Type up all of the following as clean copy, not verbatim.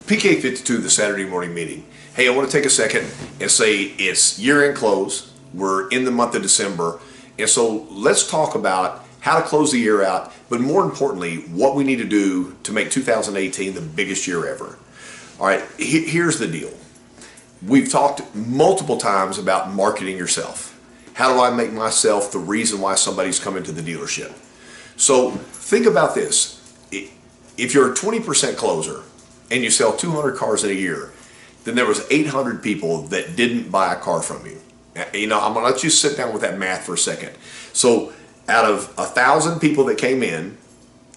PK52, the Saturday morning meeting. Hey, I want to take a second and say it's year-end close. We're in the month of December. And so let's talk about how to close the year out, but more importantly, what we need to do to make 2018 the biggest year ever. All right, here's the deal. We've talked multiple times about marketing yourself. How do I make myself the reason why somebody's coming to the dealership? So think about this. If you're a 20% closer and you sell 200 cars in a year, then there was 800 people that didn't buy a car from you. You know, I'm gonna let you sit down with that math for a second. So out of 1,000 people that came in,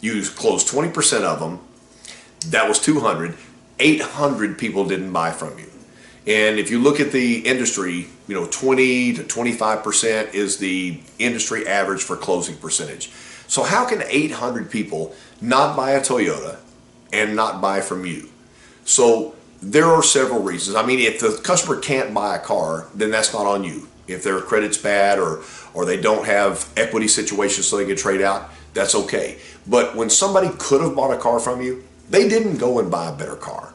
you closed 20% of them. That was 200. 800 people didn't buy from you. And if you look at the industry, you know, 20 to 25% is the industry average for closing percentage. So how can 800 people not buy a Toyota and not buy from you? So there are several reasons. I mean, if the customer can't buy a car, then that's not on you. If their credit's bad or they don't have equity situations so they can trade out, that's okay. But when somebody could have bought a car from you, they didn't go and buy a better car.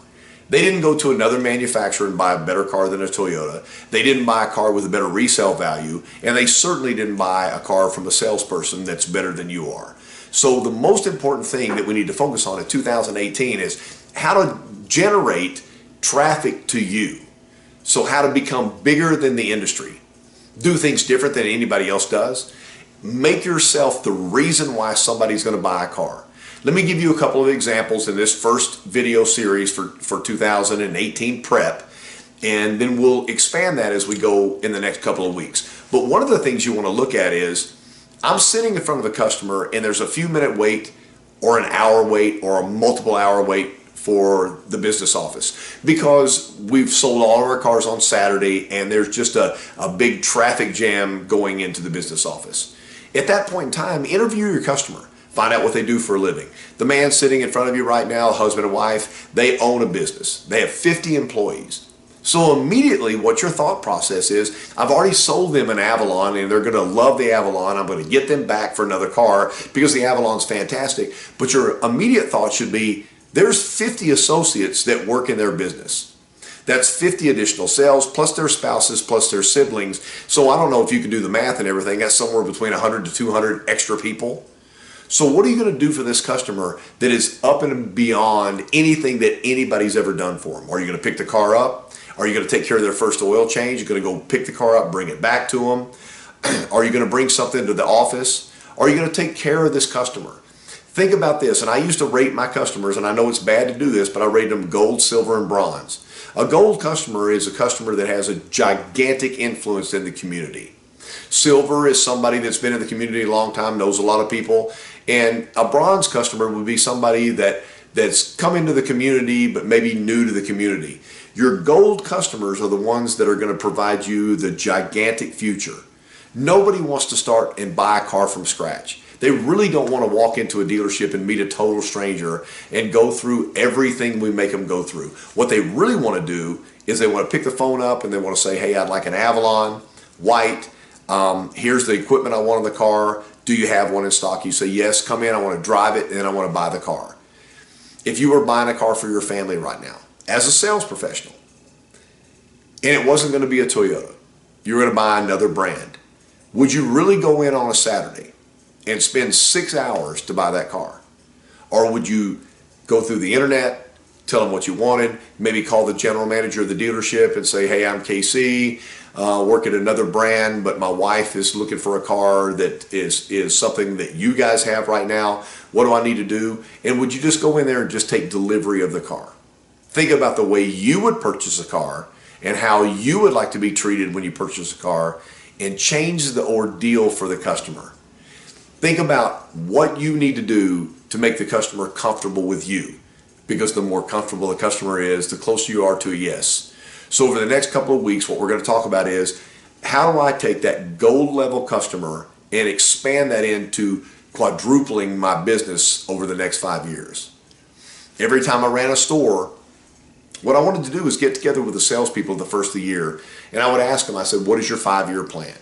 They didn't go to another manufacturer and buy a better car than a Toyota. They didn't buy a car with a better resale value, and they certainly didn't buy a car from a salesperson that's better than you are. So the most important thing that we need to focus on in 2018 is how to generate traffic to you. So how to become bigger than the industry. Do things different than anybody else does. Make yourself the reason why somebody's going to buy a car. Let me give you a couple of examples in this first video series for 2018 prep, and then we'll expand that as we go in the next couple of weeks. But one of the things you want to look at is, I'm sitting in front of a customer and there's a few minute wait or an hour wait or a multiple hour wait for the business office because we've sold all of our cars on Saturday and there's just a big traffic jam going into the business office. At that point in time, interview your customer. Find out what they do for a living. The man sitting in front of you right now, husband and wife, they own a business. They have 50 employees. So immediately what your thought process is, I've already sold them an Avalon and they're going to love the Avalon. I'm going to get them back for another car because the Avalon's fantastic. But your immediate thought should be, there's 50 associates that work in their business. That's 50 additional sales plus their spouses plus their siblings. So I don't know if you can do the math and everything. That's somewhere between 100 to 200 extra people. So what are you going to do for this customer that is up and beyond anything that anybody's ever done for them? Are you going to pick the car up? Are you going to take care of their first oil change? You're going to go pick the car up, bring it back to them? Are you going to bring something to the office? Are you going to take care of this customer? Think about this, and I used to rate my customers, and I know it's bad to do this, but I rate them gold, silver, and bronze. A gold customer is a customer that has a gigantic influence in the community. Silver is somebody that's been in the community a long time, knows a lot of people. And a bronze customer would be somebody that's come into the community but maybe new to the community. Your gold customers are the ones that are going to provide you the gigantic future. Nobody wants to start and buy a car from scratch. They really don't want to walk into a dealership and meet a total stranger and go through everything we make them go through. What they really want to do is they want to pick the phone up and they want to say, hey, I'd like an Avalon, white. Here's the equipment I want in the car. Do you have one in stock? You say, yes, come in, I want to drive it, and then I want to buy the car. If you were buying a car for your family right now, as a sales professional, and it wasn't going to be a Toyota, you were going to buy another brand, would you really go in on a Saturday and spend 6 hours to buy that car? Or would you go through the internet, tell them what you wanted, maybe call the general manager of the dealership and say, hey, I'm KC, work at another brand, but my wife is looking for a car that is something that you guys have right now. What do I need to do? And would you just go in there and just take delivery of the car? Think about the way you would purchase a car and how you would like to be treated when you purchase a car and change the ordeal for the customer. Think about what you need to do to make the customer comfortable with you, because the more comfortable the customer is, the closer you are to a yes. So over the next couple of weeks, what we're going to talk about is, how do I take that gold level customer and expand that into quadrupling my business over the next 5 years? Every time I ran a store, what I wanted to do was get together with the salespeople the first of the year, and I would ask them, I said, what is your 5-year plan?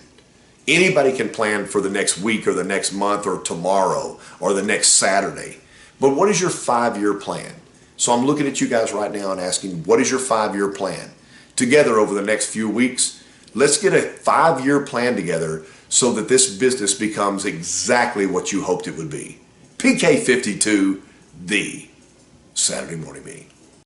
Anybody can plan for the next week or the next month or tomorrow or the next Saturday, but what is your 5-year plan? So I'm looking at you guys right now and asking, what is your 5-year plan? Together over the next few weeks, let's get a 5-year plan together so that this business becomes exactly what you hoped it would be. PK52, the Saturday Morning Meeting.